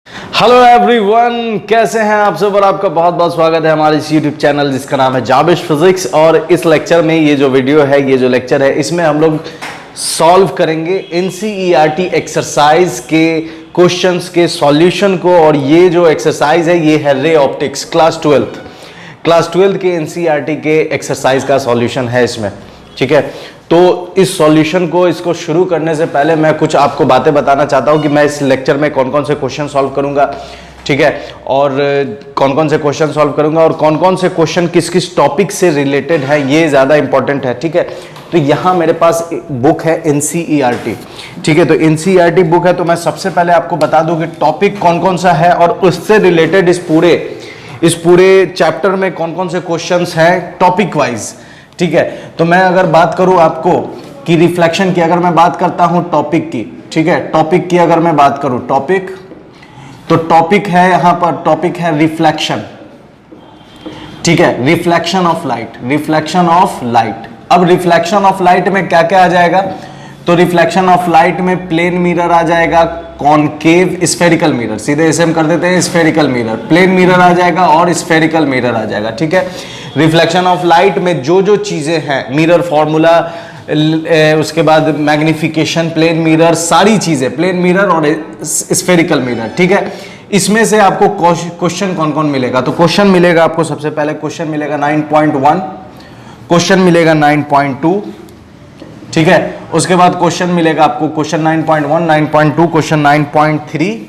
Hello everyone, कैसे हैं आप सब। और आपका बहुत बहुत स्वागत है हमारे इस यूट्यूब चैनल जिसका नाम है जाबिश फिजिक्स। और इस लेक्चर में ये जो वीडियो है, ये जो लेक्चर है, इसमें हम लोग सॉल्व करेंगे एनसीईआरटी एक्सरसाइज के क्वेश्चंस के सॉल्यूशन को। और ये जो एक्सरसाइज है ये है रे ऑप्टिक्स क्लास 12th के एनसीईआरटी के एक्सरसाइज का सॉल्यूशन है इसमें। ठीक है, तो इस सॉल्यूशन को इसको शुरू करने से पहले मैं कुछ आपको बातें बताना चाहता हूं कि मैं इस लेक्चर में कौन कौन से क्वेश्चन सॉल्व करूंगा। ठीक है, और कौन कौन से क्वेश्चन सॉल्व करूंगा और कौन कौन से क्वेश्चन किस किस टॉपिक से रिलेटेड है, ये ज्यादा इंपॉर्टेंट है। ठीक है, तो यहां मेरे पास बुक है एनसीईआरटी। ठीक है, तो एनसीईआरटी बुक है, तो मैं सबसे पहले आपको बता दूं कि टॉपिक कौन कौन सा है और उससे रिलेटेड इस पूरे चैप्टर में कौन कौन से क्वेश्चंस हैं टॉपिक वाइज। ठीक है, तो मैं अगर बात करूं आपको कि रिफ्लेक्शन की, अगर मैं बात करता हूं टॉपिक की, ठीक है, टॉपिक की अगर मैं बात करूं टॉपिक, तो टॉपिक है यहां पर, टॉपिक है रिफ्लेक्शन। ठीक है, रिफ्लेक्शन ऑफ लाइट। अब रिफ्लेक्शन ऑफ लाइट में क्या क्या आ जाएगा, तो रिफ्लेक्शन ऑफ लाइट में प्लेन मिरर आ जाएगा, कॉनकेव स्फेरिकल मिरर, सीधे इसे हम कर देते हैं स्फेरिकल मिरर, प्लेन मिरर आ जाएगा और स्फेरिकल मिरर आ जाएगा। ठीक है, रिफ्लेक्शन ऑफ लाइट में जो जो चीजें हैं, मिरर फॉर्मूला, उसके बाद मैग्निफिकेशन, प्लेन मिरर, सारी चीजें, प्लेन मिरर और स्फेरिकल मिरर। ठीक है, इसमें से आपको क्वेश्चन कौन कौन मिलेगा, तो क्वेश्चन मिलेगा आपको, सबसे पहले क्वेश्चन मिलेगा 9.1, क्वेश्चन मिलेगा 9.2। ठीक है, उसके बाद क्वेश्चन मिलेगा आपको क्वेश्चन 9.1, 9.2, क्वेश्चन 9.3।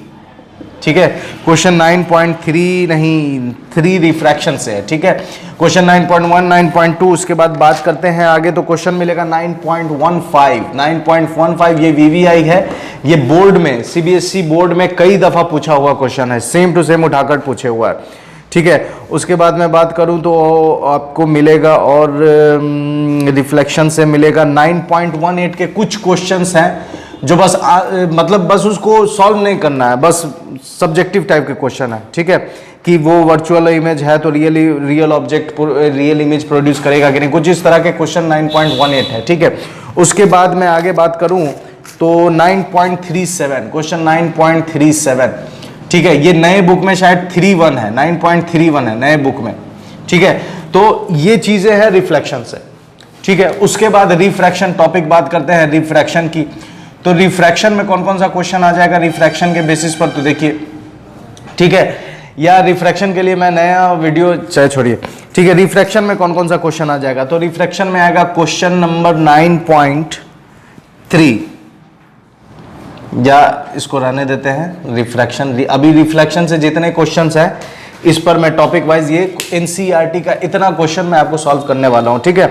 ठीक है, क्वेश्चन 9.3 नहीं, 3 रिफ्रैक्शन से है। ठीक है, क्वेश्चन 9.1, 9.2, उसके बाद बात करते हैं आगे, तो क्वेश्चन मिलेगा 9.15। ये वीवीआई है, ये बोर्ड में, सीबीएसई बोर्ड में कई दफा पूछा हुआ क्वेश्चन है, सेम टू सेम उठाकर पूछे हुआ है। ठीक है, उसके बाद मैं बात करूं तो आपको मिलेगा, और रिफ्लेक्शन से मिलेगा 9.18 के कुछ क्वेश्चंस हैं जो बस मतलब बस उसको सॉल्व नहीं करना है, बस सब्जेक्टिव टाइप के क्वेश्चन है। ठीक है, कि वो वर्चुअल इमेज है तो real object real image produce करेगा कि नहीं, कुछ इस तरह के क्वेश्चन 9.18 है। ठीक है, उसके बाद मैं आगे बात करूं तो 9.37, क्वेश्चन 9.37। ठीक है, ये नए बुक में शायद 31 है, 9.31 है नए बुक में। ठीक है, तो ये चीजें हैं रिफ्लेक्शन से। ठीक है, उसके बाद रिफ्रैक्शन टॉपिक बात करते हैं रिफ्रैक्शन की, तो रिफ्रैक्शन में कौन कौन सा क्वेश्चन आ जाएगा रिफ्रैक्शन के बेसिस पर, तो देखिए। ठीक है, या रिफ्रैक्शन के लिए मैं नया वीडियो छोड़िए। ठीक है, रिफ्रैक्शन में कौन कौन सा क्वेश्चन आ जाएगा, तो रिफ्रैक्शन में आएगा क्वेश्चन नंबर 9.3, या इसको रहने देते हैं रिफ्रैक्शन। अभी रिफ्लेक्शन से जितने क्वेश्चंस हैं इस पर मैं टॉपिक वाइज ये एनसीईआरटी का इतना क्वेश्चन मैं आपको सॉल्व करने वाला हूं। ठीक है,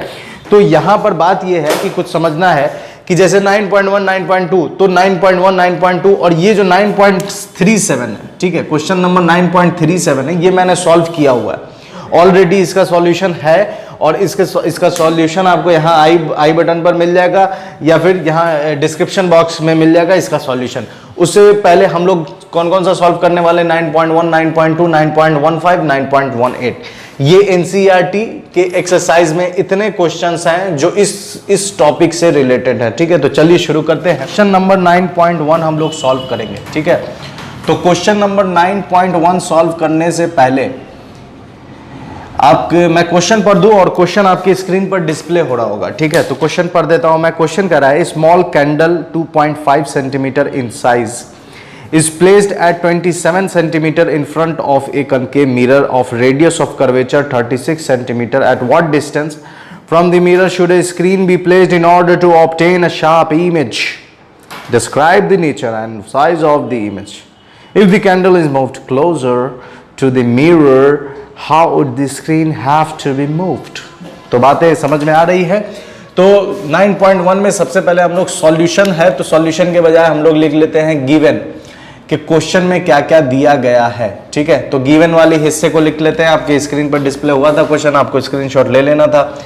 तो यहां पर बात ये है कि कुछ समझना है कि जैसे 9.1, 9.2, तो 9.1, 9.2 और ये जो 9.37 है, ठीक है, क्वेश्चन नंबर 9.37 है, ये मैंने सॉल्व किया हुआ है ऑलरेडी, इसका सॉल्यूशन है। और इसका सॉल्यूशन आपको यहाँ आई बटन पर मिल जाएगा या फिर यहाँ डिस्क्रिप्शन बॉक्स में मिल जाएगा इसका सॉल्यूशन। उससे पहले हम लोग कौन कौन सा सॉल्व करने वाले, 9.1, 9.2, 9.15, 9.18। ये एनसीईआरटी के एक्सरसाइज में इतने क्वेश्चंस हैं जो इस टॉपिक से रिलेटेड है। ठीक है, तो चलिए शुरू करते हैं। क्वेश्चन नंबर 9.1 हम लोग सॉल्व करेंगे। ठीक है, तो क्वेश्चन नंबर 9.1 सॉल्व करने से पहले मैं क्वेश्चन पढ़ दूं और क्वेश्चन आपकी स्क्रीन पर डिस्प्ले हो रहा होगा। ठीक है, तो क्वेश्चन पढ़ देता हूं मैं। क्वेश्चन कह रहा है, small candle 2.5 centimetre in size is placed at 27 centimeter in front of a concave mirror of radius of curvature 36 centimeter. At what distance from the mirror should a screen be placed in order to obtain a sharp image? Describe the nature and size of the image. If the candle is moved closer to the mirror, how would the screen have to be moved? तो बातें समझ में आ रही है। तो 9.1 में सबसे पहले हम लोग सॉल्यूशन है, तो सॉल्यूशन के बजाय हम लोग लिख लेते हैं गिवन, कि क्वेश्चन में क्या क्या दिया गया है। ठीक है, तो गिवन वाले हिस्से को लिख लेते हैं। आपके स्क्रीन पर डिस्प्ले हुआ था क्वेश्चन, आपको स्क्रीनशॉट ले लेना था।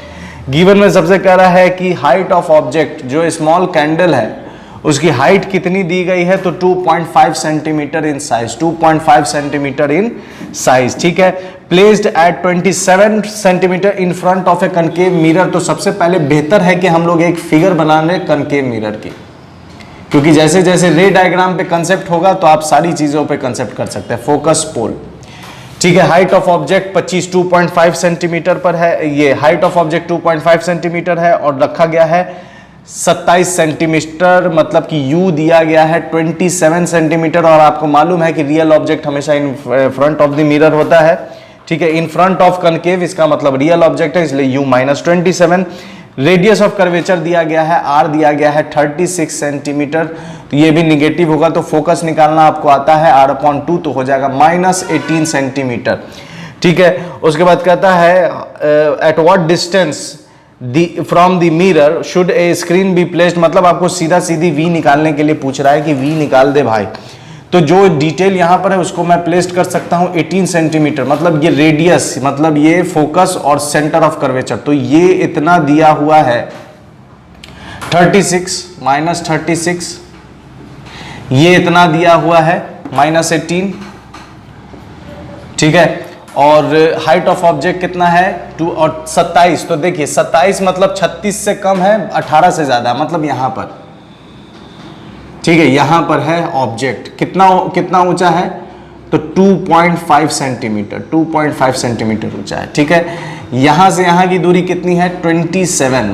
गिवन में सबसे कह रहा है कि हाइट ऑफ ऑब्जेक्ट, जो स्मॉल कैंडल है उसकी हाइट कितनी दी गई है, तो 2.5 centimetre in size, 2.5 centimetre in size. ठीक है, placed at 27 centimetre in front of A concave mirror. तो सबसे पहले बेहतर है कि हम लोग एक फिगर बना लें कनकेव मिरर की, क्योंकि जैसे जैसे रे डायग्राम पे कंसेप्ट होगा तो आप सारी चीजों पे कंसेप्ट कर सकते हैं। फोकस पोल, ठीक है। हाइट ऑफ ऑब्जेक्ट 2.5 सेंटीमीटर पर है, ये हाइट ऑफ ऑब्जेक्ट 2.5 सेंटीमीटर है और रखा गया है 27 सेंटीमीटर, मतलब कि यू दिया गया है 27 सेंटीमीटर। और आपको मालूम है कि रियल ऑब्जेक्ट हमेशा in front of the mirror होता है, ठीक है, इन फ्रंट ऑफ कनकेव, इसका मतलब रियल ऑब्जेक्ट है, इसलिए यू -27। रेडियस ऑफ कर्वेचर दिया गया है, आर दिया गया है 36 सेंटीमीटर, तो ये भी निगेटिव होगा, तो फोकस निकालना आपको आता है r/2, तो हो जाएगा -18 सेंटीमीटर, ठीक है। उसके बाद कहता है at what distance from the mirror should A screen be placed, मतलब आपको सीधा सीधी वी निकालने के लिए पूछ रहा है कि वी निकाल दे भाई। तो जो डिटेल यहां पर है उसको मैं प्लेस्ड कर सकता हूं 18 सेंटीमीटर, मतलब ये रेडियस, मतलब ये फोकस और सेंटर ऑफ कर्वेचर, तो ये इतना दिया हुआ है 36 -36, ये इतना दिया हुआ है -18, ठीक है। और हाइट ऑफ ऑब्जेक्ट कितना है 2 और 27, तो देखिए 27 मतलब 36 से कम है, 18 से ज्यादा, मतलब यहां पर, ठीक है, यहां पर है ऑब्जेक्ट, कितना ऊंचा है, तो 2.5 सेंटीमीटर, 2.5 सेंटीमीटर ऊंचा है, ठीक है। यहां से यहां की दूरी कितनी है 27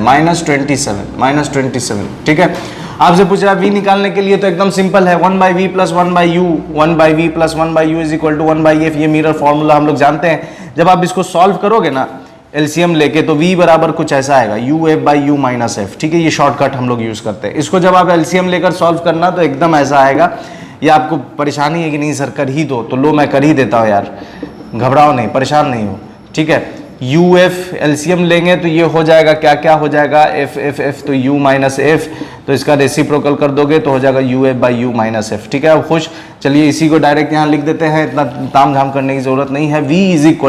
-27, ठीक है। आपसे पूछ रहा है वी निकालने के लिए, तो एकदम सिंपल है, 1/v + 1/u, 1/v + 1/u = 1/f, ये मिरर फॉर्मूला हम लोग जानते हैं। जब आप इसको सॉल्व करोगे ना एलसीएम लेके, तो v बराबर कुछ ऐसा आएगा, uf/u - f, ठीक है, ये शॉर्टकट हम लोग यूज करते हैं। इसको जब आप एलसीएम लेकर सॉल्व करना तो एकदम ऐसा आएगा। ये आपको परेशानी है कि नहीं सर कर ही दो, तो लो मैं कर ही देता हूँ यार, घबराओ नहीं, परेशान नहीं हो, ठीक है। uf एलसीएम लेंगे तो ये हो जाएगा, क्या क्या हो जाएगा, f, तो u - f, तो इसका रेसिप्रोकल कर दोगे तो हो जाएगा uf/u - f, ठीक है। अब खुश, चलिए इसी को डायरेक्ट यहाँ लिख देते हैं, इतना ताम झाम करने की जरूरत नहीं है। v =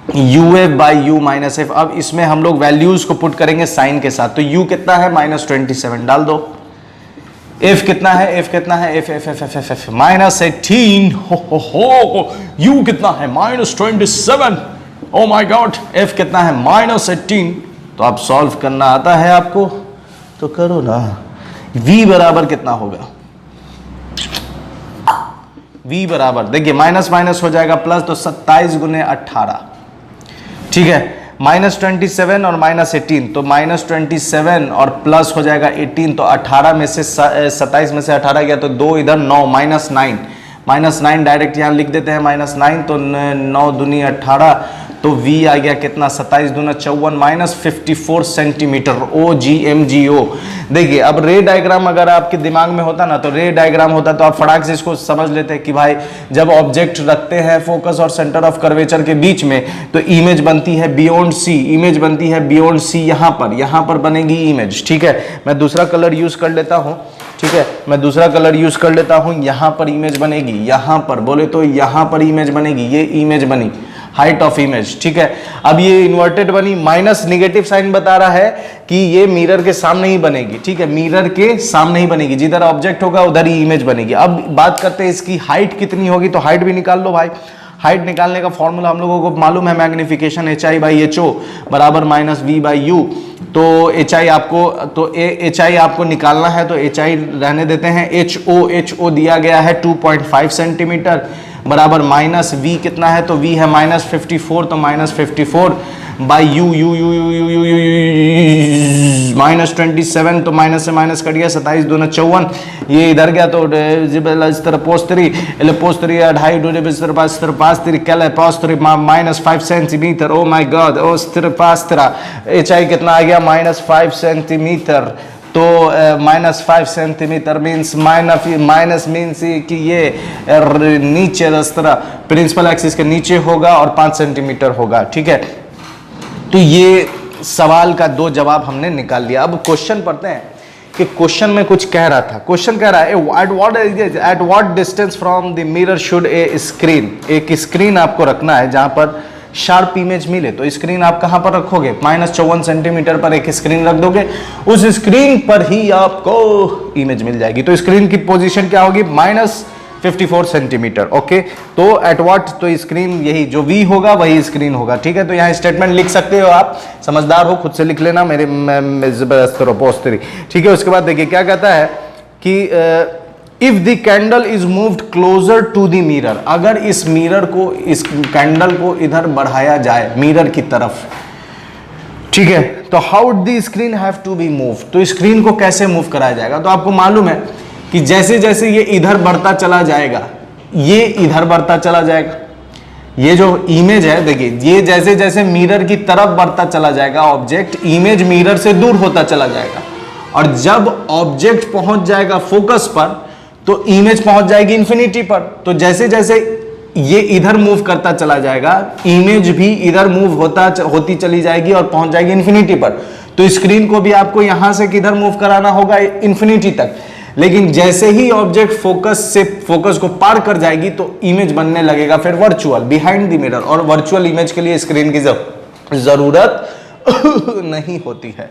uf/u - f। अब इसमें हम लोग वैल्यूज को पुट करेंगे साइन के साथ, तो u कितना है -27 डाल दो, f कितना है, f कितना है, f -18, हो u कितना है -27, ओ माय गॉड, f कितना है -18। तो आप सॉल्व करना आता है आपको, तो करो ना। v बराबर कितना होगा, v बराबर देखिए माइनस माइनस हो जाएगा प्लस, तो 27 × 18, ठीक है, -27 और -18, तो -27 और प्लस हो जाएगा 18, तो 18 में से 27 में से 18 गया तो 2 इधर 9, -9 डायरेक्ट यहाँ लिख देते हैं -9, तो 9 दूनी 18, तो v आ गया कितना 27 दूना 54 -54 सेंटीमीटर, OGMGO। देखिए अब रे डायग्राम अगर आपके दिमाग में होता ना, तो रे डायग्राम होता तो आप फटाक से इसको समझ लेते कि भाई जब ऑब्जेक्ट रखते हैं फोकस और सेंटर ऑफ कर्वेचर के बीच में, तो इमेज बनती है बियॉन्ड सी, इमेज बनती है बियॉन्ड सी, यहाँ पर बनेगी इमेज, ठीक है। मैं दूसरा कलर यूज कर लेता हूँ, ठीक है, मैं दूसरा कलर यूज कर लेता हूँ, यहाँ पर इमेज बनेगी, यहाँ पर बोले तो यहाँ पर इमेज बनेगी, ये इमेज बनी, हाइट ऑफ इमेज, ठीक है। अब ये इन्वर्टेड बनी, माइनस निगेटिव साइन बता रहा है कि ये मिरर के सामने ही बनेगी, ठीक है, मिरर के सामने ही बनेगी, जिधर ऑब्जेक्ट होगा उधर ही इमेज बनेगी। अब बात करते हैं इसकी हाइट कितनी होगी, तो हाइट भी निकाल लो भाई। हाइट निकालने का फॉर्मूला हम लोगों को मालूम है, मैग्निफिकेशन HI/HO बराबर -V/U। तो HI आपको निकालना है, तो HI रहने देते हैं, HO दिया गया है 2.5 सेंटीमीटर बराबर -V कितना है, तो V है -54, तो -54/U -27, तो माइनस से माइनस कट गया, 27 दूना 54, ये इधर गया तो इस तरह पोस्तरी 2.5 3 कैले पोस्तरी -5 सेंटीमीटर, ओ माय गॉड, ओ स्थिर पास्त्रा। HI कितना आ गया -5 सेंटीमीटर, तो -5 सेंटीमीटर मीन्स माइनस मीन्स कि ये नीचे रास्ता प्रिंसिपल एक्सिस के नीचे होगा और 5 सेंटीमीटर होगा, ठीक है। तो ये सवाल का 2 जवाब हमने निकाल लिया। अब क्वेश्चन पढ़ते हैं कि क्वेश्चन में कुछ कह रहा था। क्वेश्चन कह रहा है at what distance from the mirror should A screen, एक स्क्रीन आपको रखना है जहां पर शार्प इमेज मिले, तो स्क्रीन आप कहां पर रखोगे, -54 सेंटीमीटर पर एक स्क्रीन रख दोगे, उस स्क्रीन पर ही आपको इमेज मिल जाएगी। तो स्क्रीन की पोजीशन क्या होगी, -54 सेंटीमीटर, ओके। तो एट व्हाट, तो स्क्रीन यही जो V होगा वही स्क्रीन होगा, ठीक है। तो यहाँ स्टेटमेंट लिख सकते हो आप, समझदार हो खुद से लिख लेना, मेरे पोस्तरी, ठीक है। उसके बाद देखिए क्या कहता है, कि if the candle is moved closer to the mirror, अगर इस मिरर को, इस कैंडल को इधर बढ़ाया जाए मिरर की तरफ, ठीक है, तो how the screen have to be move, तो स्क्रीन को कैसे मूव कराया जाएगा। तो आपको मालूम है कि जैसे जैसे ये इधर बढ़ता चला जाएगा, ये इधर बढ़ता चला जाएगा, ये जो इमेज है देखिए, ये जैसे जैसे मिरर की तरफ बढ़ता चला जाएगा ऑब्जेक्ट, इमेज मिरर से दूर होता चला जाएगा, और जब ऑब्जेक्ट पहुंच जाएगा फोकस पर तो इमेज पहुंच जाएगी इंफिनिटी पर। तो जैसे जैसे ये इधर मूव करता चला जाएगा, इमेज भी इधर मूव होती चली जाएगी और पहुंच जाएगी इंफिनिटी पर। तो स्क्रीन को भी आपको यहां से किधर मूव कराना होगा, इंफिनिटी तक। लेकिन जैसे ही ऑब्जेक्ट फोकस को पार कर जाएगी तो इमेज बनने लगेगा फिर वर्चुअल बिहाइंड द मिरर, और वर्चुअल इमेज के लिए स्क्रीन की जरूरत नहीं होती है।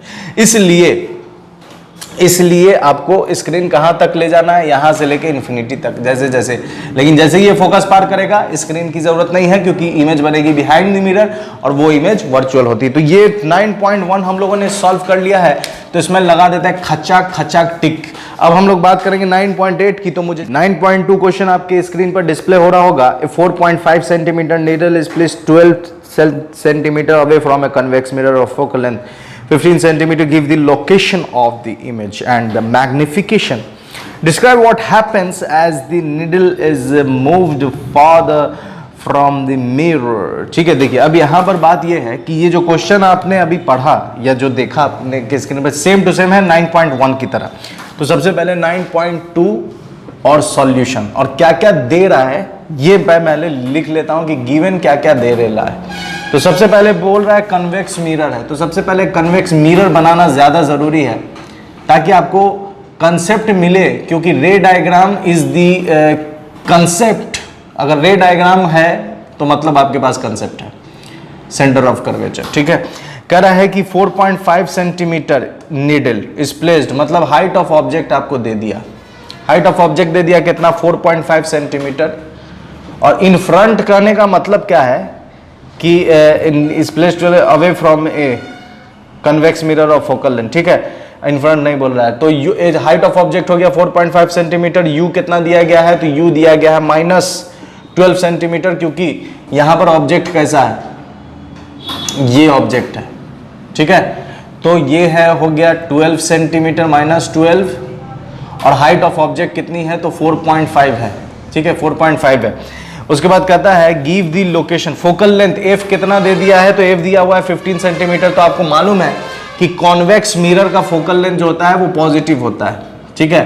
इसलिए आपको स्क्रीन कहां तक ले जाना है, यहां से लेके इंफिनिटी तक जैसे जैसे। लेकिन जैसे ये फोकस पार करेगा स्क्रीन की जरूरत नहीं है, क्योंकि इमेज बनेगी बिहाइंड द मिरर और वो इमेज वर्चुअल होती है। तो ये 9.1 हम लोगों ने सॉल्व कर लिया है, तो इसमें लगा देते हैं खचाक खचाक टिक। अब हम लोग बात करेंगे 9.8 की। तो मुझे 9.2 क्वेश्चन आपके स्क्रीन पर डिस्प्ले हो रहा होगा। 4.5 centimetre needle is placed 12 centimetre away from a convex mirror of focal length 15 centimeter, give the location of the image and the magnification. Describe what happens as the needle is moved farther from the mirror. ठीक है, देखिए अब यहाँ पर बात ये है कि ये जो क्वेश्चन आपने अभी पढ़ा या जो देखा आपने के स्क्रीन पर सेम टू सेम है 9.1 की तरह। तो सबसे पहले 9.2 और सॉल्यूशन, और क्या क्या दे रहा है ये मैं पहले लिख लेता हूं कि गिवन क्या क्या दे रहा है। तो सबसे पहले बोल रहा है कन्वेक्स मिरर है, तो सबसे पहले कन्वेक्स मिरर बनाना ज्यादा जरूरी है ताकि आपको कंसेप्ट मिले, क्योंकि रे डायग्राम इज द कंसेप्ट। अगर रे डायग्राम है तो मतलब आपके पास कंसेप्ट है, सेंटर ऑफ कर्वेचर। ठीक है, कह रहा है कि 4.5 सेंटीमीटर नीडल इज प्लेस्ड, मतलब हाइट ऑफ ऑब्जेक्ट आपको दे दिया, हाइट ऑफ ऑब्जेक्ट दे दिया कितना 4.5 सेंटीमीटर। और इन फ्रंट करने का मतलब क्या है कि is placed away from a convex mirror of focal length. ठीक है, इन फ्रंट नहीं बोल रहा है। तो यू हाइट ऑफ ऑब्जेक्ट हो गया 4.5 सेंटीमीटर, यू कितना दिया गया है, तो यू दिया गया है -12 सेंटीमीटर, क्योंकि यहां पर ऑब्जेक्ट कैसा है, ये ऑब्जेक्ट है। ठीक है, तो ये है हो गया 12 सेंटीमीटर -12, और हाइट ऑफ ऑब्जेक्ट कितनी है, तो 4.5 है। ठीक है, 4.5 है। उसके बाद कहता है गिव दी लोकेशन, फोकल लेंथ एफ कितना दे दिया है, तो एफ दिया हुआ है 15 सेंटीमीटर। तो आपको मालूम है कि कॉन्वेक्स मिरर का फोकल लेंथ जो होता है वो पॉजिटिव होता है। ठीक है,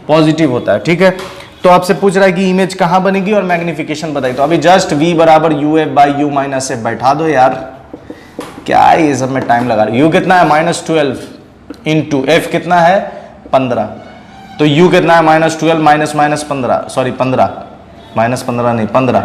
पॉजिटिव होता है। ठीक है, तो आपसे पूछ रहा है कि इमेज कहां बनेगी और मैग्निफिकेशन बताइए। तो अभी जस्ट v बराबर UF/U-F बैठा दो यार, क्या ये सब में टाइम लगा रहा है। u कितना है -12 इंटू f कितना है 15, तो u कितना है -12 -15 सॉरी 15 -15 नहीं 15,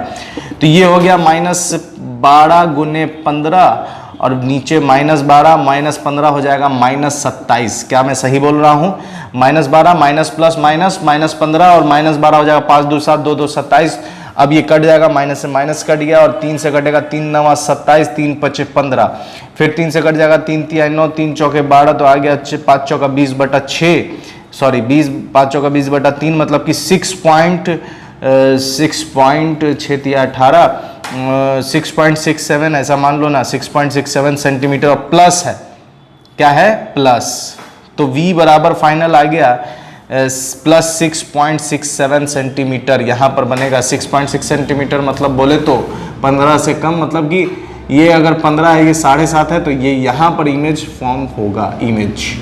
तो ये हो गया -12 गुने 15, और नीचे -12 -15 हो जाएगा -27। क्या मैं सही बोल रहा हूँ, -12 माइनस प्लस माइनस -15 और -12 हो जाएगा 5 2 7 2 2 27। अब ये कट जाएगा, माइनस से माइनस कट गया, और 3 से कटेगा 3 9 27 3 5 15, फिर 3 से कट जाएगा 3 3 9 3 चौके 12, तो आ गया 5 चौका 20/6 सॉरी 20 5 चौका 20/3, मतलब कि 6.67 ऐसा मान लो ना, 6.67 सेंटीमीटर प्लस है। क्या है, प्लस। तो v बराबर फाइनल आ गया प्लस 6.67 सेंटीमीटर, यहाँ पर बनेगा 6.6 सेंटीमीटर, मतलब बोले तो 15 से कम, मतलब कि ये अगर 15 है, ये 7.5 है, तो ये यहाँ पर इमेज फॉर्म होगा, इमेज।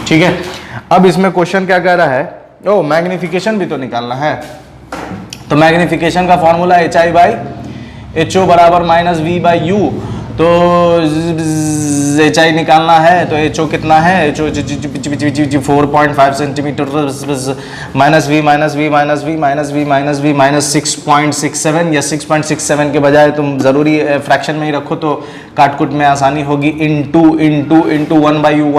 ठीक है, अब इसमें क्वेश्चन क्या कह रहा है, ओ मैग्निफिकेशन भी तो निकालना है। तो मैग्निफिकेशन का फॉर्मूला HI/HO बराबर -V/U, तो HI निकालना है, तो HO कितना है, HO 4.5 सेंटीमीटर -V 6.67, या 6.67 के बजाय तुम जरूरी फ्रैक्शन में ही रखो तो काटकुट में आसानी होगी, इंटू 1/U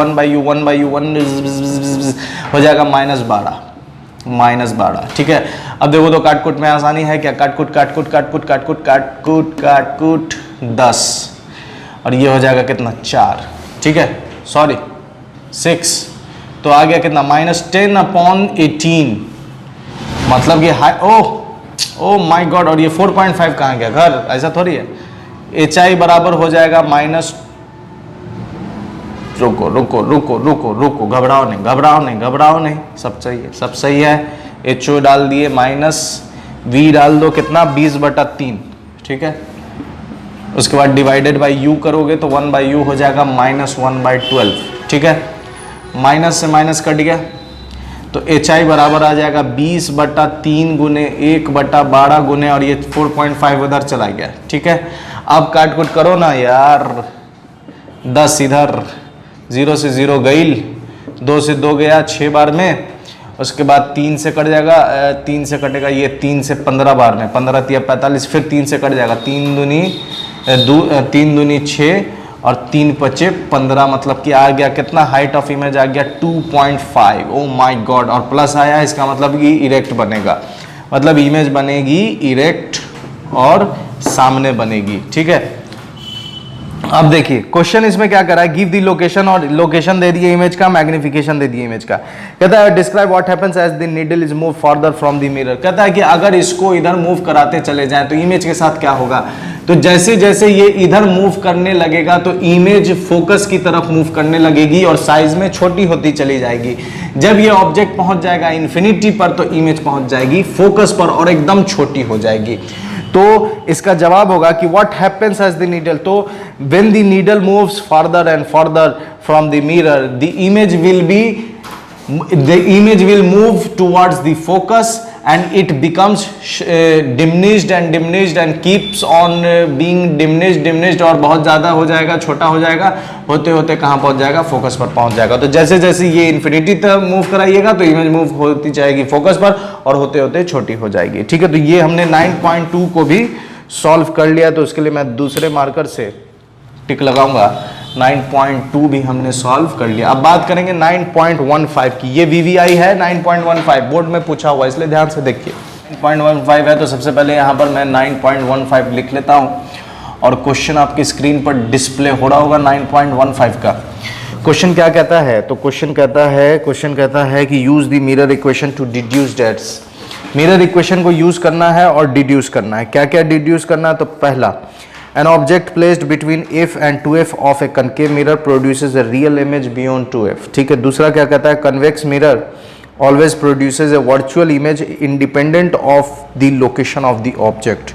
हो जाएगा -12। ठीक है, अब देखो तो काटकुट में आसानी है क्या, काटकुट 10, और ये हो जाएगा कितना 4। ठीक है, सॉरी 6, तो आ गया कितना -10/18, मतलब ये हाई, ओह माय गॉड, और ये 4.5 कहाँ गया घर, ऐसा थोड़ी है। एच आई बराबर हो जाएगा माइनस, रुको रुको रुको रुको रुको, घबराओ नहीं घबराओ नहीं घबराओ नहीं, सब सही है सब सही है। एच ओ डाल दिए, माइनस वी डाल दो, कितना 20/3, ठीक है। उसके बाद डिवाइडेड बाई यू करोगे तो 1/u हो जाएगा -1/12, ठीक है। माइनस से माइनस कट गया तो एच आई बराबर आ जाएगा 20/3 गुने 1/12 गुने, और ये 4.5 उधर चला गया, ठीक है। अब काट कुट करो ना यार, 10 इधर, 0 से 0 गई, 2 से 2 गया 6 बार में, उसके बाद 3 से कट जाएगा, 3 से कटेगा ये 3 से 15 बार में, 15 3 45, फिर 3 से कट जाएगा, 3 दूनी 6 और 3 पचे 15, मतलब कि आ गया कितना, हाइट ऑफ इमेज आ गया 2.5। ओ माय गॉड, और प्लस आया, इसका मतलब कि इरेक्ट बनेगा, मतलब इमेज बनेगी इरेक्ट और सामने बनेगी, ठीक है। अब देखिए क्वेश्चन इसमें क्या करा है, गिव दी लोकेशन, और लोकेशन दे दिए इमेज का, मैग्निफिकेशन दे दिए इमेज का। कहता है describe what happens as the needle is move further from the mirror. कहता है कि अगर इसको इधर मूव कराते चले जाएं तो इमेज के साथ क्या होगा, तो जैसे जैसे ये इधर मूव करने लगेगा तो इमेज फोकस की तरफ मूव करने लगेगी और साइज में छोटी होती चली जाएगी। जब ये ऑब्जेक्ट पहुंच जाएगा इन्फिनिटी पर तो इमेज पहुंच जाएगी फोकस पर और एकदम छोटी हो जाएगी। तो इसका जवाब होगा कि what happens as the needle, तो when the needle moves further and further from the mirror the image will move towards the focus and it becomes diminished and keeps on being diminished, और बहुत ज़्यादा हो जाएगा, छोटा हो जाएगा, होते होते कहाँ पहुँच जाएगा, फोकस पर पहुँच जाएगा। तो जैसे जैसे ये इन्फिनिटी तक मूव कराइएगा तो इमेज मूव होती जाएगी फोकस पर और होते होते छोटी हो जाएगी, ठीक है। तो ये हमने 9.2 को भी सॉल्व कर लिया, तो उसके लिए मैं दूसरे मार्कर से टिक लगाऊंगा। 9.2 भी हमने सॉल्व कर लिया। अब बात करेंगे 9.15 की। ये VVI है 9.15, बोर्ड में पूछा हुआ, इसलिए ध्यान से देखिए। 9.15 है तो सबसे पहले यहाँ पर मैं 9.15 लिख लेता हूँ और क्वेश्चन आपकी स्क्रीन पर डिस्प्ले हो रहा होगा 9.15 का। क्वेश्चन क्या कहता है, तो क्वेश्चन कहता है कि use the mirror equation to deduce dates. Mirror equation को यूज करना है और डिड्यूस करना है। क्या क्या डिड्यूस करना है, तो पहला, an object placed between f and 2f of a concave mirror produces a real image beyond 2f, ठीक है। दूसरा क्या कहता है, convex mirror always produces a virtual image independent of the location of the object।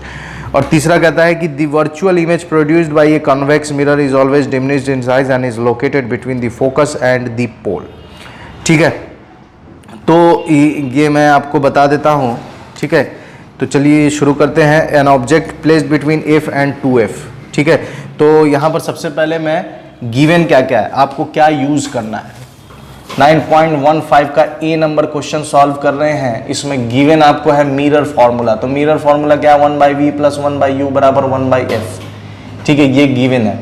और तीसरा कहता है कि the virtual image produced by a convex mirror is always diminished in size and is located between the focus and the pole, ठीक है। तो ये मैं आपको बता देता हूँ, ठीक है। तो चलिए शुरू करते हैं। An object placed between f and 2f, ठीक है। तो यहाँ पर सबसे पहले मैं गिवन क्या क्या है, आपको क्या यूज करना है। 9.15 का ए नंबर क्वेश्चन सॉल्व कर रहे हैं। इसमें गिवन आपको है मिरर फॉर्मूला। तो मिरर फॉर्मूला क्या है, 1/v + 1/u बराबर 1/f, ठीक है, ये गिवन है।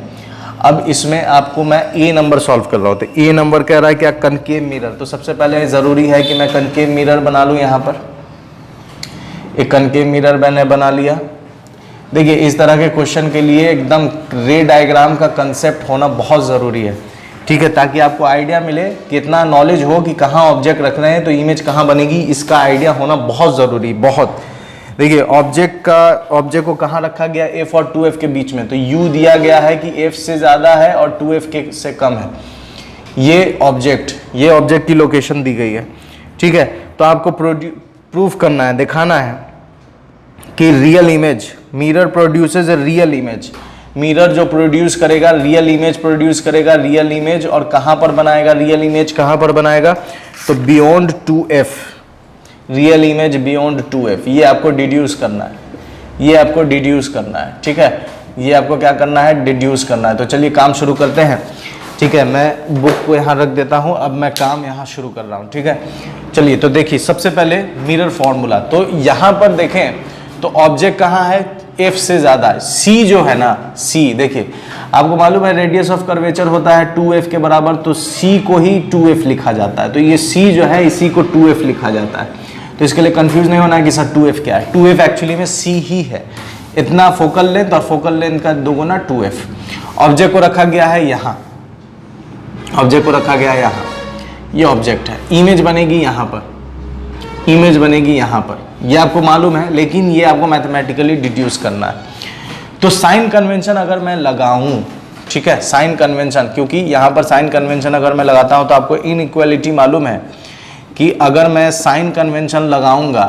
अब इसमें आपको मैं ए नंबर सॉल्व कर रहा हूँ। तो ए नंबर कह रहा है क्या, कनकेव मिरर। तो सबसे पहले ज़रूरी है कि मैं कनकेव मिरर बना लूँ। यहाँ पर एक कनकेव मिरर मैंने बना लिया। देखिए इस तरह के क्वेश्चन के लिए एकदम रे डायग्राम का कंसेप्ट होना बहुत ज़रूरी है, ठीक है, ताकि आपको आइडिया मिले, कितना नॉलेज हो कि कहाँ ऑब्जेक्ट रख रहे हैं तो इमेज कहाँ बनेगी, इसका आइडिया होना बहुत ज़रूरी, बहुत। देखिए ऑब्जेक्ट को कहाँ रखा गया, f और 2f के बीच में। तो u दिया गया है कि f से ज़्यादा है और 2f के से कम है। ये ऑब्जेक्ट की लोकेशन दी गई है, ठीक है। तो आपको प्रूफ करना है, दिखाना है कि real image, mirror produces a real image. Mirror जो प्रोड्यूस करेगा रियल इमेज प्रोड्यूस करेगा, रियल इमेज, और कहाँ पर बनाएगा रियल इमेज, कहाँ पर बनाएगा, तो beyond 2f, real image beyond 2f। ये आपको डिड्यूस करना है, ये आपको डिड्यूस करना है, ठीक है, ये आपको क्या करना है, डिड्यूस करना है। तो चलिए काम शुरू करते हैं, ठीक है। मैं बुक को यहाँ रख देता हूँ, अब मैं काम यहाँ शुरू कर रहा हूँ, ठीक है। चलिए तो देखिए सबसे पहले मिरर फॉर्मूला। तो यहाँ पर देखें तो ऑब्जेक्ट कहाँ है, f से ज़्यादा है। c जो है ना, c देखिए आपको मालूम है रेडियस ऑफ कर्वेचर होता है 2f के बराबर, तो c को ही 2f लिखा जाता है। तो ये c जो है इसी को 2f लिखा जाता है। तो इसके लिए कंफ्यूज नहीं होना है कि सर 2f क्या है। 2f एक्चुअली में c ही है। इतना फोकल लेंथ और फोकल लेंथ का दोगुना 2f। ऑब्जेक्ट को रखा गया है यहाँ, ऑब्जेक्ट को रखा गया है यहाँ, ये ऑब्जेक्ट है, इमेज बनेगी यहाँ पर, इमेज बनेगी यहाँ पर, ये आपको मालूम है, लेकिन ये आपको मैथमेटिकली डिड्यूस करना है। तो साइन कन्वेंशन अगर मैं लगाऊं, ठीक है, साइन कन्वेंशन, क्योंकि यहाँ पर साइन कन्वेंशन अगर मैं लगाता हूँ तो आपको इनइक्वालिटी मालूम है कि अगर मैं साइन कन्वेंशन लगाऊंगा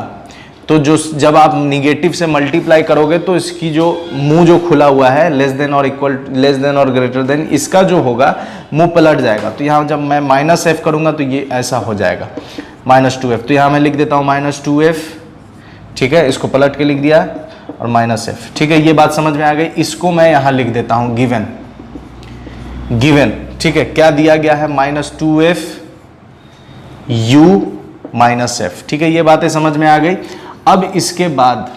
तो जो जब आप निगेटिव से मल्टीप्लाई करोगे तो इसकी जो मुंह जो खुला हुआ है लेस देन और इक्वल, लेस देन और ग्रेटर देन, इसका जो होगा मुंह पलट जाएगा। तो यहाँ जब मैं माइनस एफ करूंगा तो ये ऐसा हो जाएगा -2f। तो यहाँ मैं लिख देता हूँ -2f, ठीक है, इसको पलट के लिख दिया और -f, ठीक है, ये बात समझ में आ गई। इसको मैं यहाँ लिख देता हूँ गिवन, गिवन, ठीक है, क्या दिया गया है, -2f u -f, ठीक है, ये बातें समझ में आ गई। अब इसके बाद,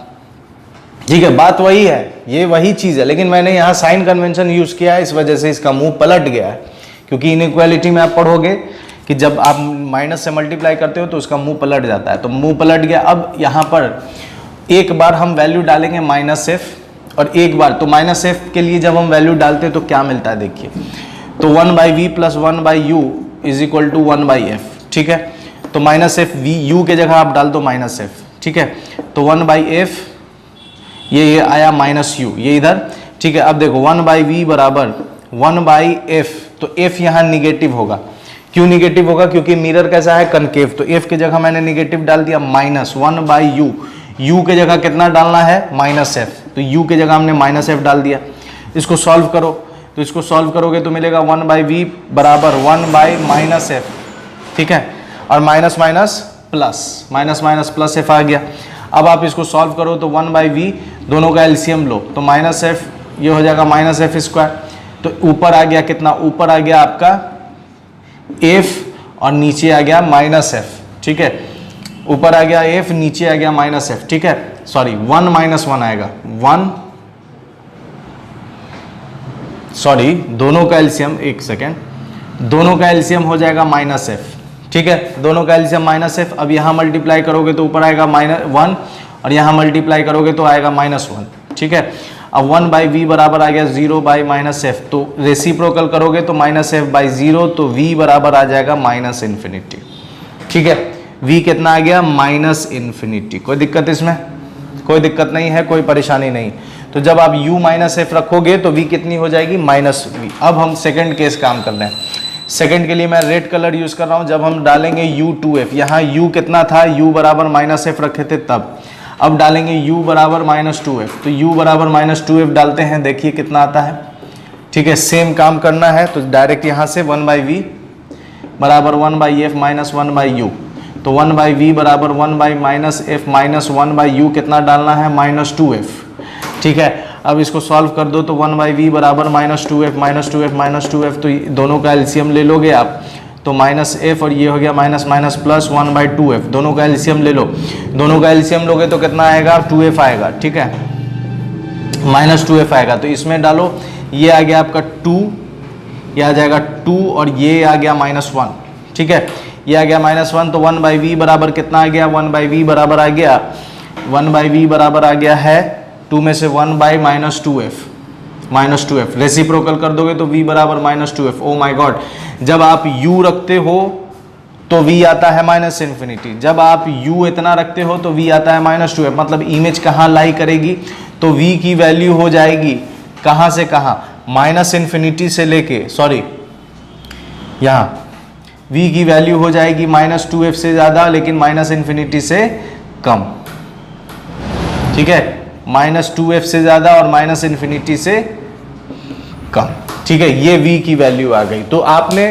ठीक है, बात वही है, ये वही चीज है, लेकिन मैंने यहाँ साइन कन्वेंशन यूज किया है, इस वजह से इसका मुंह पलट गया है, क्योंकि इनइक्वालिटी में आप पढ़ोगे कि जब आप माइनस से मल्टीप्लाई करते हो तो उसका मुंह पलट जाता है, तो मुंह पलट गया। अब यहाँ पर एक बार हम वैल्यू डालेंगे -f और एक बार, तो -f के लिए जब हम वैल्यू डालते हैं तो क्या मिलता है, देखिए, तो 1/v + 1/u = 1/f, ठीक है, तो -f v u के जगह आप डाल दो -f, ठीक है, तो 1/f ये आया -u, ये इधर, ठीक है। अब देखो 1/v बराबर 1/f, तो f यहाँ निगेटिव होगा, क्यों निगेटिव होगा, क्योंकि मिरर कैसा है, कनकेव, तो f की जगह मैंने निगेटिव डाल दिया, -1/u, u के जगह कितना डालना है, -f, तो u के जगह हमने -f डाल दिया। इसको सॉल्व करो, तो इसको सॉल्व करोगे तो मिलेगा 1/v बराबर 1/-f, ठीक है, और माइनस माइनस प्लस f आ गया। अब आप इसको सॉल्व करो तो 1/v, दोनों का एलसीएम लो, तो -f ये हो जाएगा -f², तो ऊपर आ गया कितना, ऊपर आ गया आपका f और नीचे आ गया -f, ठीक है, ऊपर आ गया f, नीचे आ गया -f, ठीक है, सॉरी 1 - 1 आएगा, 1, सॉरी दोनों का एलसीएम, एक सेकेंड, दोनों का एलसीएम हो जाएगा -f, ठीक है, दोनों का एलसीएम -f। अब यहाँ मल्टीप्लाई करोगे तो ऊपर आएगा -1 और यहाँ मल्टीप्लाई करोगे तो आएगा -1, ठीक है। अब 1/v बराबर आ गया 0/-f, तो रेसिप्रोकल करोगे तो -f/0, तो v बराबर आ जाएगा -∞, ठीक है, v कितना आ गया, -∞। कोई दिक्कत इसमें, कोई दिक्कत नहीं है, कोई परेशानी नहीं। तो जब आप u -f रखोगे तो v कितनी हो जाएगी, -v। अब हम सेकंड केस काम कर रहे हैं, सेकंड के लिए मैं रेड कलर यूज कर रहा हूं। जब हम डालेंगे u2f, यहाँ u कितना था, u बराबर -f रखे थे तब, अब डालेंगे u बराबर -2f, तो u बराबर -2f डालते हैं, देखिए कितना आता है, ठीक है, सेम काम करना है, तो डायरेक्ट यहाँ से 1/v बराबर 1/f - 1/u, तो 1/v बराबर 1/-f - 1/u कितना डालना है, -2f, ठीक है। अब इसको सॉल्व कर दो तो 1/v बराबर -2f, तो दोनों का एलसीएम ले लोगे आप, तो -f और ये हो गया माइनस प्लस 1/2f, दोनों का एलसीएम ले लो, दोनों का एलसीएम लोगे तो कितना आएगा, 2f आएगा, ठीक है, -2f आएगा, तो इसमें डालो, ये आ गया आपका 2, ये आ जाएगा 2 और ये आ गया -1, ठीक है, ये आ गया -1, तो 1/v बराबर कितना आ गया, 1/v बराबर आ गया, 1/v बराबर आ गया है 2 में से 1/-2f, रेसिप्रोकल कर दोगे तो v बराबर -2f। ओ माय गॉड, जब आप u रखते हो तो v आता है -∞, जब आप u इतना रखते हो तो v आता है -2f, मतलब इमेज कहाँ लाई करेगी, तो v की वैल्यू हो जाएगी कहाँ से कहाँ, -∞ से लेके, सॉरी यहाँ v की वैल्यू हो जाएगी -2f से ज़्यादा लेकिन -∞ से कम, ठीक है, -2f से ज़्यादा और -∞ से कम, ठीक है, ये v की वैल्यू आ गई। तो आपने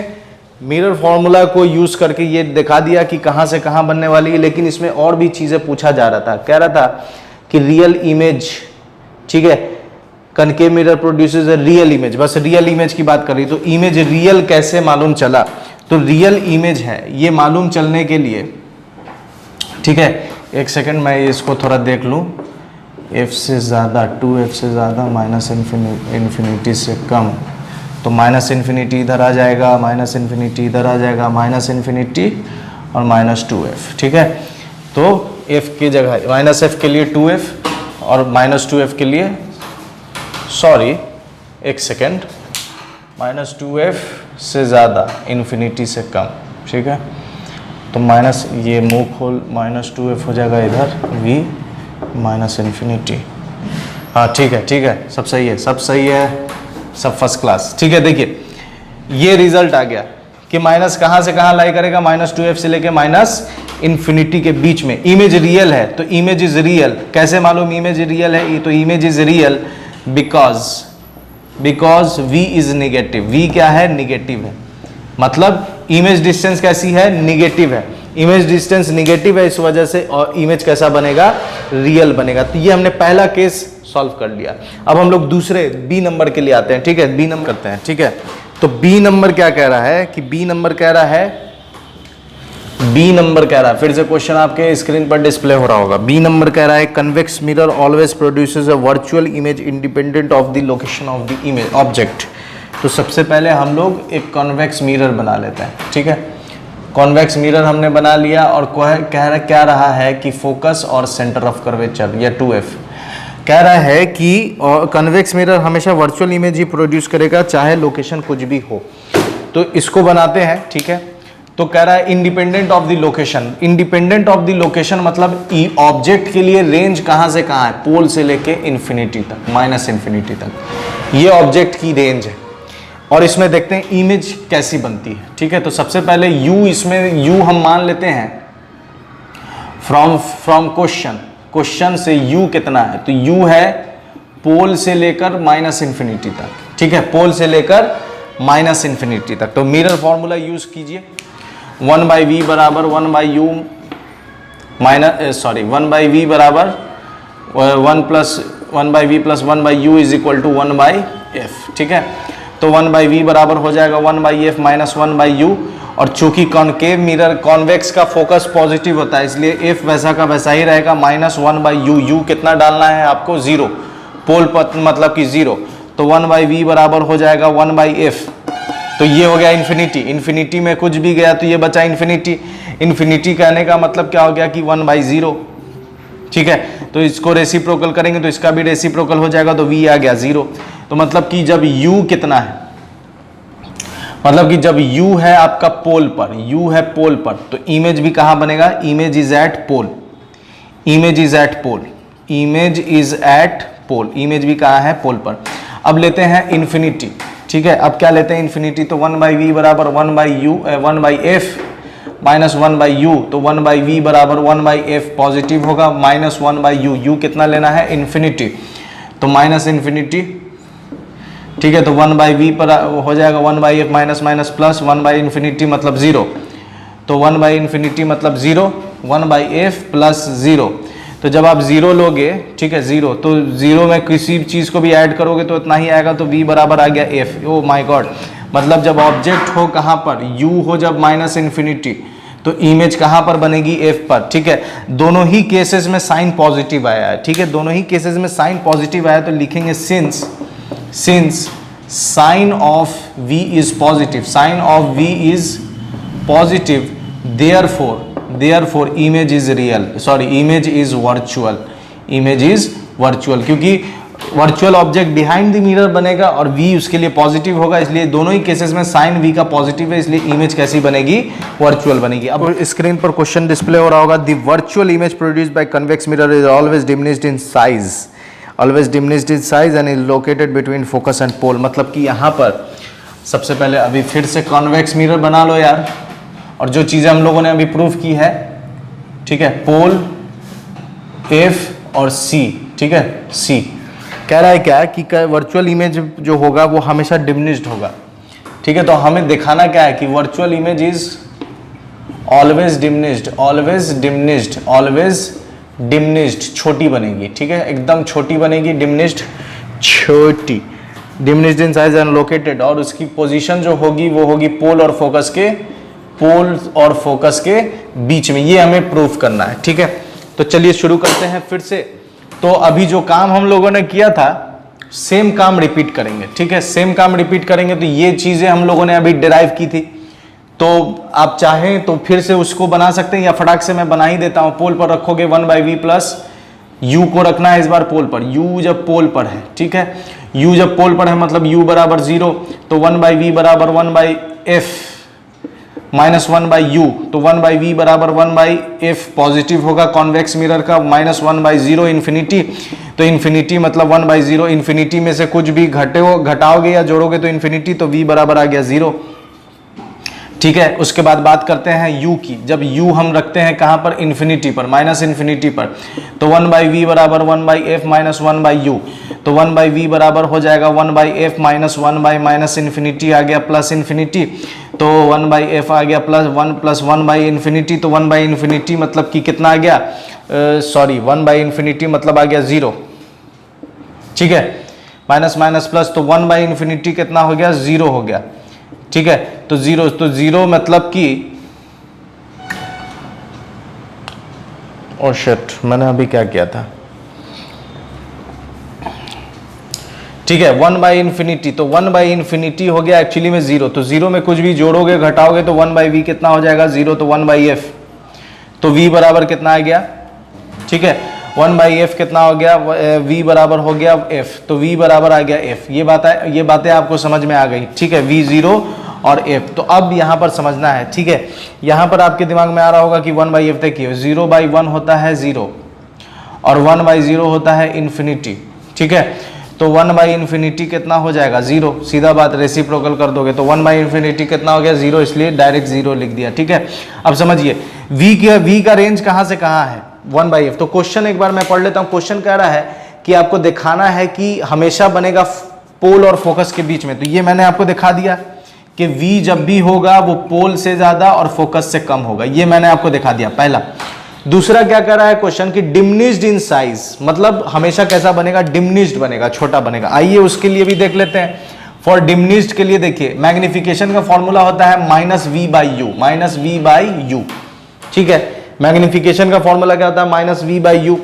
मिरर फॉर्मूला को यूज़ करके ये दिखा दिया कि कहाँ से कहाँ बनने वाली है, लेकिन इसमें और भी चीज़ें पूछा जा रहा था, कह रहा था कि रियल इमेज, ठीक है, concave mirror produces a real image, बस रियल इमेज की बात कर रही, तो इमेज रियल कैसे मालूम चला, तो रियल इमेज है ये मालूम चलने के लिए, ठीक है, एक सेकंड मैं इसको थोड़ा देख लूँ, f से ज़्यादा, 2f से ज़्यादा, -∞ से कम, तो -∞ इधर आ जाएगा, -∞ इधर आ जाएगा, -∞ और -2f, ठीक है, तो f की जगह -f के लिए 2f और -2f के लिए, सॉरी एक सेकेंड, -2f से ज़्यादा, ∞ से कम, ठीक है। तो माइनस ये मुँह खोल -2f हो जाएगा इधर v माइनस इन्फिनिटी। हाँ ठीक है, सब सही है, सब सही है, सब फर्स्ट क्लास। ठीक है, देखिए ये रिजल्ट आ गया कि माइनस कहाँ से कहाँ लाई करेगा, -2f से लेके माइनस इन्फिनिटी के बीच में। इमेज रियल है तो इमेज इज रियल। कैसे मालूम इमेज रियल है? ये तो image is real because v is negative. v क्या है? निगेटिव है। मतलब इमेज डिस्टेंस कैसी है? निगेटिव है। इमेज डिस्टेंस निगेटिव है, इस वजह से और इमेज कैसा बनेगा? रियल बनेगा। तो ये हमने पहला केस सॉल्व कर लिया। अब हम लोग दूसरे बी नंबर के लिए आते हैं। ठीक है, बी नंबर करते हैं। ठीक है, तो बी नंबर क्या कह रहा है कि बी नंबर कह रहा है, फिर से क्वेश्चन आपके स्क्रीन पर डिस्प्ले हो रहा होगा। बी नंबर कह रहा है convex mirror always produces a virtual image independent of the location of the image object. तो सबसे पहले हम लोग एक कॉन्वेक्स मिरर बना लेते हैं। ठीक है, कॉन्वेक्स मिरर हमने बना लिया और क्या रहा है कि फोकस और सेंटर ऑफ कर्वेचर या 2f कह रहा है कि कन्वेक्स मिरर हमेशा वर्चुअल इमेज ही प्रोड्यूस करेगा चाहे लोकेशन कुछ भी हो। तो इसको बनाते हैं। ठीक है, तो कह रहा है independent of the location. Independent of the location मतलब ऑब्जेक्ट के लिए रेंज कहां से कहां है? पोल से लेके इन्फिनिटी तक, माइनस इन्फिनिटी तक ये ऑब्जेक्ट की रेंज है। और इसमें देखते हैं इमेज कैसी बनती है। ठीक है, तो सबसे पहले u, इसमें u हम मान लेते हैं फ्रॉम क्वेश्चन से u कितना है? तो u है पोल से लेकर माइनस इन्फिनिटी तक। ठीक है, पोल से लेकर माइनस इन्फिनिटी तक। तो मिरर फॉर्मूला यूज कीजिए, 1/v बराबर 1/u माइनस 1/v बराबर 1/v plus 1/u is equal to 1/f। ठीक है, तो 1/v बराबर हो जाएगा 1/f माइनस 1/u। और चूंकि कॉनकेव मिरर कॉन्वेक्स का फोकस पॉजिटिव होता है इसलिए f वैसा का वैसा ही रहेगा, -1/u। u कितना डालना है आपको? 0। पोल पर मतलब कि 0। तो 1/v बराबर हो जाएगा 1/f। तो ये हो गया इन्फिनिटी। इन्फिनिटी में कुछ भी गया तो ये बचा इन्फिनिटी। इन्फिनिटी कहने का मतलब क्या हो गया कि 1/0। ठीक है, तो इसको रेसिप्रोकल करेंगे तो इसका भी रेसिप्रोकल हो जाएगा, तो v आ गया 0। तो मतलब कि जब u कितना है, मतलब कि जब u है आपका पोल पर, u है पोल पर, तो इमेज भी कहां बनेगा? Image is at pole. Image is at pole. Image is at pole. Image भी कहां है? पोल पर। अब लेते हैं इन्फिनिटी। ठीक है, अब क्या लेते हैं इन्फिनिटी? तो 1/v बराबर 1/f माइनस 1/u। तो 1/v बराबर 1/f पॉजिटिव होगा, माइनस 1/u। u कितना लेना है? इन्फिनिटी। तो माइनस इन्फिनिटी। ठीक है, तो 1/v पर हो जाएगा 1/f माइनस माइनस प्लस 1/इन्फिनिटी मतलब 0। तो 1/इन्फिनिटी मतलब 0, 1/f प्लस 0। तो जब आप 0 लोगे, ठीक है 0, तो 0 में किसी चीज़ को भी ऐड करोगे तो इतना ही आएगा। तो v बराबर आ गया f। ओ माय गॉड, मतलब जब ऑब्जेक्ट हो कहाँ पर? u हो जब माइनस इन्फिनिटी, तो इमेज कहाँ पर बनेगी? f पर। ठीक है, दोनों ही केसेस में साइन पॉजिटिव आया है। ठीक है, दोनों ही केसेस में साइन पॉजिटिव आया, तो लिखेंगे since sign of v is positive, sign of v is positive, therefore image is real, image is virtual. Image is virtual क्योंकि virtual object behind the mirror बनेगा और v उसके लिए पॉजिटिव होगा, इसलिए दोनों ही केसेस में साइन v का पॉजिटिव है, इसलिए इमेज कैसी बनेगी? वर्चुअल बनेगी। अब स्क्रीन पर क्वेश्चन डिस्प्ले हो रहा होगा, the virtual image produced by convex mirror is always diminished in size and is located between focus and pole. मतलब कि यहाँ पर सबसे पहले अभी फिर से कॉन्वेक्स मिरर बना लो यार, और जो चीज़ें हम लोगों ने अभी प्रूव की है, ठीक है, पोल, f और c। ठीक है, c कह रहा है क्या कि वर्चुअल इमेज जो होगा वो हमेशा डिमिनिश्ड होगा। ठीक है, तो हमें दिखाना क्या है कि virtual image is always diminished, छोटी बनेगी। ठीक है, एकदम छोटी बनेगी, छोटी, diminished in size and located, और उसकी पोजीशन जो होगी वो होगी पोल और फोकस के बीच में। ये हमें प्रूफ करना है। ठीक है, तो चलिए शुरू करते हैं फिर से। तो अभी जो काम हम लोगों ने किया था सेम काम रिपीट करेंगे। ठीक है, सेम काम रिपीट करेंगे। तो ये चीजें हम लोगों ने अभी डिराइव की थी, तो आप चाहें तो फिर से उसको बना सकते हैं, या फटाक से मैं बना ही देता हूं। पोल पर रखोगे 1/v प्लस u को रखना है इस बार पोल पर। u जब पोल पर है, ठीक है, u जब पोल पर है मतलब u बराबर 0, तो 1/v बराबर 1/f -1/u, तो 1/v बराबर 1/f पॉजिटिव होगा कॉन्वेक्स मिरर का, -1/0 इन्फिनिटी, तो इन्फिनिटी मतलब 1/0, इन्फिनिटी में से कुछ भी घटाओगे या जोड़ोगे तो इन्फिनिटी, तो v बराबर आ गया 0। ठीक है, उसके बाद बात करते हैं u की। जब u हम रखते हैं कहां पर, इन्फिनिटी पर, माइनस इन्फिनिटी पर, तो 1/v बराबर 1/f माइनस 1/u, तो 1/v बराबर हो जाएगा 1/f माइनस 1/माइनस इन्फिनिटी आ गया प्लस इन्फिनिटी, तो 1/f आ गया प्लस 1 प्लस 1/इन्फिनिटी, तो 1/इन्फिनिटी मतलब कि कितना आ गया, सॉरी 1/इन्फिनिटी मतलब आ गया 0। ठीक है, माइनस माइनस प्लस, तो 1/इन्फिनिटी कितना हो गया, 0 हो गया। ठीक है, तो 0 मतलब कि, ओ शिट, मैंने अभी क्या किया था। ठीक है, 1/इन्फिनिटी, तो 1/इन्फिनिटी हो गया एक्चुअली में 0, तो 0 में कुछ भी जोड़ोगे घटाओगे तो 1/v कितना हो जाएगा 0, तो 1/f, तो v बराबर कितना आ गया। ठीक है, 1/f कितना हो गया, v बराबर हो गया f, तो v बराबर आ गया f। ये बातें आपको समझ में आ गई। ठीक है, v0 और f, तो अब यहां पर समझना है। ठीक है, यहां पर आपके दिमाग में आ रहा होगा कि 1/f देखिए 0/1 होता है 0 और 1/0 होता है इन्फिनिटी। ठीक है, तो 1/इन्फिनिटी कितना हो जाएगा 0, सीधा बात, रेसिप्रोकल कर दोगे तो 1/इन्फिनिटी कितना हो गया 0, इसलिए डायरेक्ट 0 लिख दिया। ठीक है, अब समझिए v का रेंज कहां से कहां है, 1/f। तो क्वेश्चन एक बार मैं पढ़ लेता हूं। क्वेश्चन कह रहा है कि आपको दिखाना है कि हमेशा बनेगा पोल और फोकस के बीच में, तो ये मैंने आपको दिखा दिया कि v जब भी होगा वो पोल से ज्यादा और फोकस से कम होगा, ये मैंने आपको दिखा दिया पहला। दूसरा क्या कर रहा है क्वेश्चन की, डिमिनिश्ड इन साइज, मतलब हमेशा कैसा बनेगा, डिमिनिश्ड बनेगा, छोटा बनेगा। आइए उसके लिए भी देख लेते हैं। फॉर डिमिनिश्ड के लिए देखिए, मैग्निफिकेशन का फॉर्मूला होता है -v/u, -v/u। ठीक है, मैग्निफिकेशन का फॉर्मूला क्या होता है, -v/u।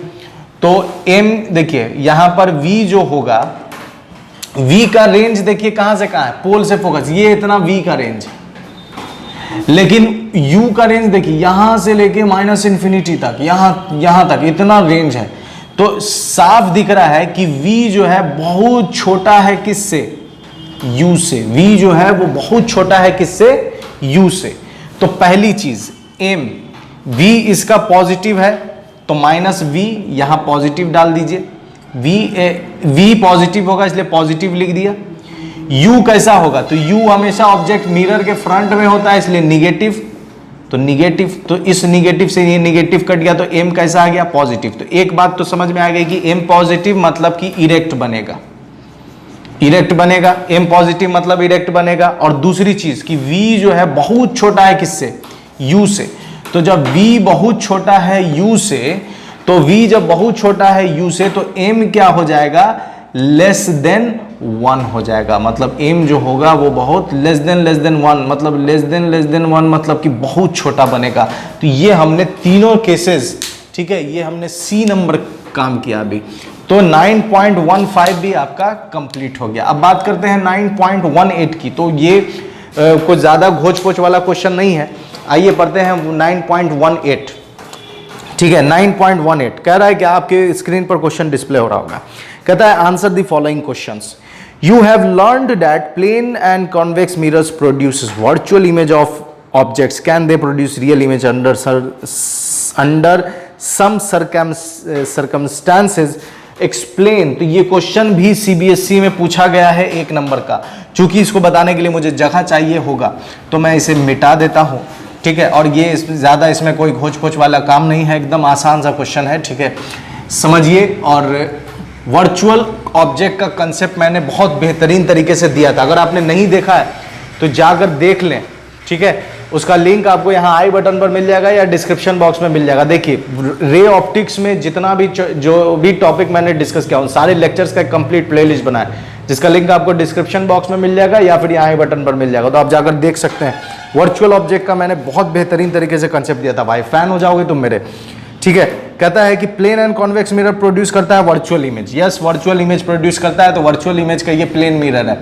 तो m देखिए यहां पर v जो होगा, v का रेंज देखिए कहां से कहां है, पोल से फोकस, ये इतना v का रेंज, लेकिन u का रेंज देखिए यहां से लेके -इन्फिनिटी तक, यहां तक इतना रेंज है। तो साफ दिख रहा है कि v जो है बहुत छोटा है किससे, u से। v जो है वो बहुत छोटा है किससे, u से। तो पहली चीज m, v इसका पॉजिटिव है तो -v यहां पॉजिटिव डाल दीजिए, v पॉजिटिव होगा इसलिए पॉजिटिव लिख दिया। u कैसा होगा, तो u हमेशा ऑब्जेक्ट मिरर के फ्रंट में होता है इसलिए निगेटिव, तो निगेटिव, तो इस निगेटिव से ये निगेटिव कट गया तो m कैसा आ गया, पॉजिटिव। तो एक बात तो समझ में आ गई कि m पॉजिटिव मतलब कि इरेक्ट बनेगा, इरेक्ट बनेगा, m पॉजिटिव मतलब इरेक्ट बनेगा। और दूसरी चीज कि v जो है बहुत छोटा है किससे, u से। तो जब v बहुत छोटा है u से, तो v जब बहुत छोटा है u से, तो m क्या हो जाएगा, लेस देन 1 हो जाएगा। मतलब m जो होगा वो बहुत लेस देन 1, मतलब लेस देन 1 मतलब कि बहुत छोटा बनेगा। तो ये हमने तीनों केसेस, ठीक है, ये हमने C नंबर काम किया अभी। तो 9.15 भी आपका कंप्लीट हो गया। अब बात करते हैं 9.18 की। तो ये कुछ ज्यादा घोच पोच वाला क्वेश्चन नहीं है। आइए पढ़ते हैं 9.18। ठीक है, 9.18 कह रहा है कि आपके स्क्रीन पर क्वेश्चन डिस्प्ले हो रहा होगा। कहता है answer the following questions. You have learned that plane and convex mirrors produces virtual image of objects. Can they produce real image under some circumstances? Explain. तो ये क्वेश्चन भी CBSE में पूछा गया है 1 नंबर का। चूंकि इसको बताने के लिए मुझे जगह चाहिए होगा तो मैं इसे मिटा देता हूँ। ठीक है, और ये ज़्यादा इसमें कोई घोच पोच वाला काम नहीं है, एकदम आसान सा क्वेश्चन है। ठीक है, समझिए। और वर्चुअल ऑब्जेक्ट का कंसेप्ट मैंने बहुत बेहतरीन तरीके से दिया था, अगर आपने नहीं देखा है तो जाकर देख लें। ठीक है, उसका लिंक आपको यहाँ आई बटन पर मिल जाएगा या डिस्क्रिप्शन बॉक्स में मिल जाएगा। देखिए, रे ऑप्टिक्स में जितना भी जो भी टॉपिक मैंने डिस्कस किया उन सारे लेक्चर्स का एक कंप्लीट प्लेलिस्ट बना है, जिसका लिंक आपको डिस्क्रिप्शन बॉक्स में मिल जाएगा या फिर यहाँ आई बटन पर मिल जाएगा, तो आप जाकर देख सकते हैं। वर्चुअल ऑब्जेक्ट का मैंने बहुत बेहतरीन तरीके से कंसेप्ट दिया था भाई, फैन हो जाओगे तुम मेरे। ठीक है, कहता है कि plane and convex mirror produce करता है virtual image. Yes, virtual image produce करता है। तो वर्चुअल इमेज का ये प्लेन मिरर है।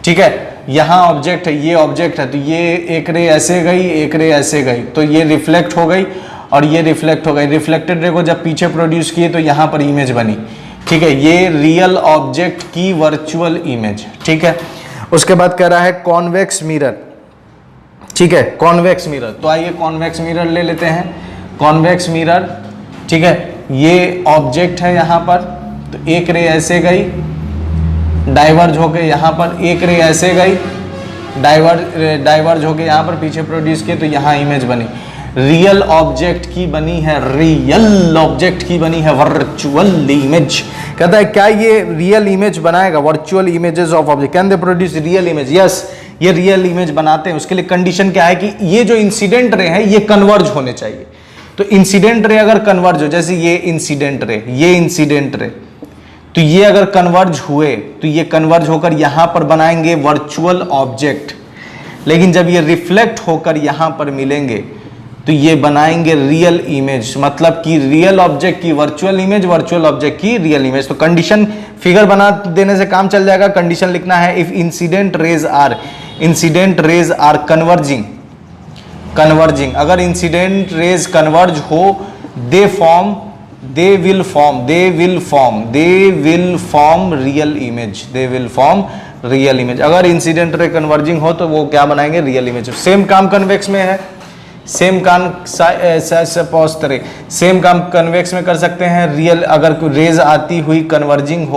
ठीक है, यहाँ ऑब्जेक्ट है, ये ऑब्जेक्ट है, तो ये एक रे ऐसे गई, एक रे ऐसे गई, तो ये रिफ्लेक्ट हो गई और ये रिफ्लेक्ट हो गई। रिफ्लेक्टेड रे को जब पीछे प्रोड्यूस किए तो यहाँ पर इमेज बनी। ठीक है, ये रियल ऑब्जेक्ट की वर्चुअल इमेज। ठीक है, उसके बाद कह रहा है कॉन्वेक्स मिरर। ठीक है, कॉन्वेक्स मिरर। तो आइए कॉन्वेक्स मिरर ले लेते हैं। कॉन्वेक्स मिरर, ठीक है, ये ऑब्जेक्ट है यहाँ पर, तो एक रे ऐसे गई, डाइवर्ज होके यहाँ पर, एक रे ऐसे गई, डाइवर्ज होके यहाँ पर पीछे प्रोड्यूस किए, तो यहाँ इमेज बनी। रियल ऑब्जेक्ट की बनी है, रियल ऑब्जेक्ट की बनी है वर्चुअल इमेज। कहता है क्या ये रियल इमेज बनाएगा? Virtual images of object, can they produce real image? Yes, ये रियल इमेज बनाते हैं। उसके लिए कंडीशन क्या है कि ये जो इंसिडेंट रे है ये कन्वर्ज होने चाहिए। तो इंसिडेंट रे अगर कन्वर्ज हो, जैसे ये इंसिडेंट रे, ये इंसिडेंट रे, तो ये अगर कन्वर्ज हुए तो ये कन्वर्ज होकर यहां पर बनाएंगे वर्चुअल ऑब्जेक्ट। लेकिन जब ये रिफ्लेक्ट होकर यहां पर मिलेंगे तो ये बनाएंगे रियल इमेज, मतलब कि रियल ऑब्जेक्ट की वर्चुअल इमेज, वर्चुअल ऑब्जेक्ट की रियल इमेज। तो कंडीशन फिगर बना देने से काम चल जाएगा। कंडीशन लिखना है, if incident rays are converging, अगर इंसिडेंट रेज कन्वर्ज हो, they will form real image। अगर इंसिडेंट रे कन्वर्जिंग हो तो वो क्या बनाएंगे? Real image. सेम काम कन्वेक्स में है, सेम काम कन्वेक्स में कर सकते हैं। रियल अगर कोई रेज आती हुई कन्वर्जिंग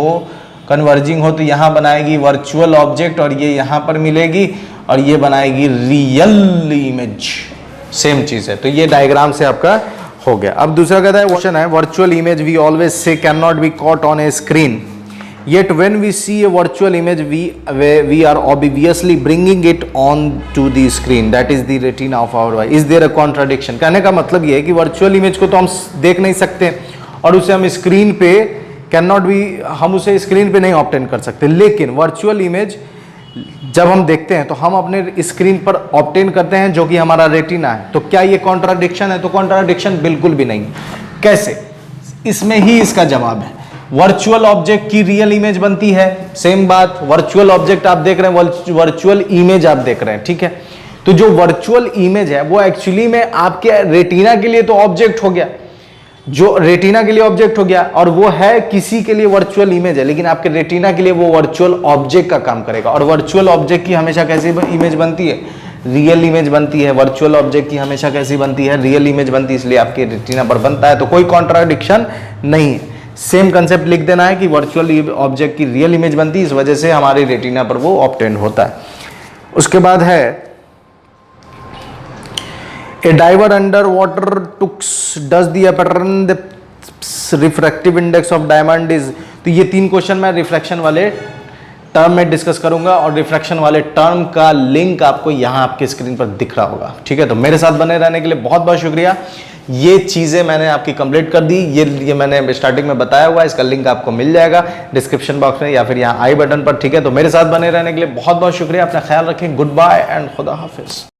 हो तो यहाँ बनाएगी वर्चुअल ऑब्जेक्ट और ये यहाँ पर मिलेगी और ये बनाएगी रियल इमेज। सेम चीज है। तो ये डायग्राम से आपका हो गया। अब दूसरा कहता है, क्वेश्चन है, virtual image we always say can not be caught on a screen, yet when we see a virtual image we are obviously bringing it on to the screen, that is the retina of our eye। is there a contradiction? कहने का मतलब ये है कि virtual image को तो हम देख नहीं सकते और उसे हम स्क्रीन पे हम उसे स्क्रीन पे नहीं ऑब्टेन कर सकते, लेकिन वर्चुअल इमेज जब हम देखते हैं तो हम अपने स्क्रीन पर ऑब्टेन करते हैं जो कि हमारा रेटिना है। तो क्या ये कॉन्ट्राडिक्शन है? तो कॉन्ट्राडिक्शन बिल्कुल भी नहीं। कैसे? इसमें ही इसका जवाब है। वर्चुअल ऑब्जेक्ट की रियल इमेज बनती है, सेम बात। वर्चुअल ऑब्जेक्ट आप देख रहे हैं, वर्चुअल इमेज आप देख रहे हैं, ठीक है। तो जो वर्चुअल इमेज है वो एक्चुअली में आपके रेटिना के लिए तो ऑब्जेक्ट हो गया, जो रेटिना के लिए ऑब्जेक्ट हो गया, और वो है किसी के लिए वर्चुअल इमेज है, लेकिन आपके रेटिना के लिए वो वर्चुअल ऑब्जेक्ट का काम करेगा। और वर्चुअल ऑब्जेक्ट की हमेशा कैसी इमेज बनती है? रियल इमेज बनती है। वर्चुअल ऑब्जेक्ट की हमेशा कैसी बनती है? रियल इमेज बनती है, इसलिए आपके रेटिना पर बनता है। तो कोई कॉन्ट्राडिक्शन नहीं है। सेम कंसेप्ट लिख देना है कि वर्चुअल ऑब्जेक्ट की रियल इमेज बनती है, इस वजह से हमारे रेटिना पर वो ऑब्टेन होता है। उसके बाद है, a diver under water tucks does the pattern the refractive index of diamond is. तो ये 3 क्वेश्चन मैं रिफ्रैक्शन वाले टर्म में डिस्कस करूंगा और रिफ्रैक्शन वाले टर्म का लिंक आपको यहां आपके स्क्रीन पर दिख रहा होगा, ठीक है। तो मेरे साथ बने रहने के लिए बहुत बहुत शुक्रिया। ये चीजें मैंने आपकी कंप्लीट कर दी, ये मैंने स्टार्टिंग में बताया हुआ है, इसका लिंक आपको मिल जाएगा डिस्क्रिप्शन बॉक्स में या फिर यहाँ आई बटन पर, ठीक है। तो मेरे साथ बने रहने के लिए बहुत बहुत शुक्रिया। अपना ख्याल रखें। गुड बाय एंड खुदा हाफिज।